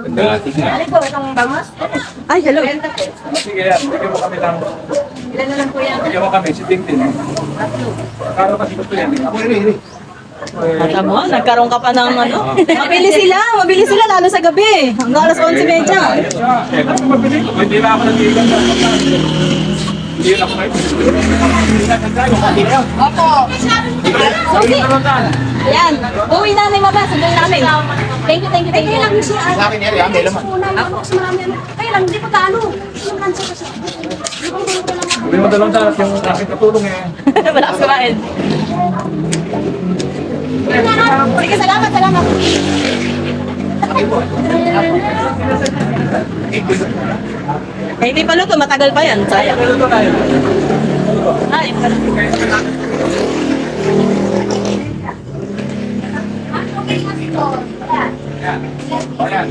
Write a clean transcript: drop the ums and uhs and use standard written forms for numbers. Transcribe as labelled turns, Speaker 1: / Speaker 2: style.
Speaker 1: Sige.
Speaker 2: Ano po, itong bangus?
Speaker 3: Ay, hello.
Speaker 1: Sige yan. Bigyan mo kami ng...
Speaker 2: Ilan na lang po yan?
Speaker 1: Bigyan mo kami si Tintin. Karo kasi gusto yan. Ako rin.
Speaker 3: Mata mo, nagkaroon ka pa ng ano. Mabilis sila lalo sa gabi. Hanggang alas 11:30.
Speaker 1: Eh, ano mabili ko? Hindi na ako nag-iigan. Hindi na ako
Speaker 2: Opo.
Speaker 1: Susi!
Speaker 3: Ayan, uwi na ni Mama, sundan namin. Thank you.
Speaker 2: Kaya lang siya.
Speaker 4: Sa akin yan, may laman.
Speaker 2: Kaya lang, hindi pa gaano.
Speaker 1: Hindi mo dalawang dalat yung aking katulong eh.
Speaker 3: Malakas kumain. Sige, salamat. Eh, hindi pa luto, matagal pa yan. Sayang.
Speaker 1: Pero ito tayo.
Speaker 3: Ay,
Speaker 1: Yan. Ayan.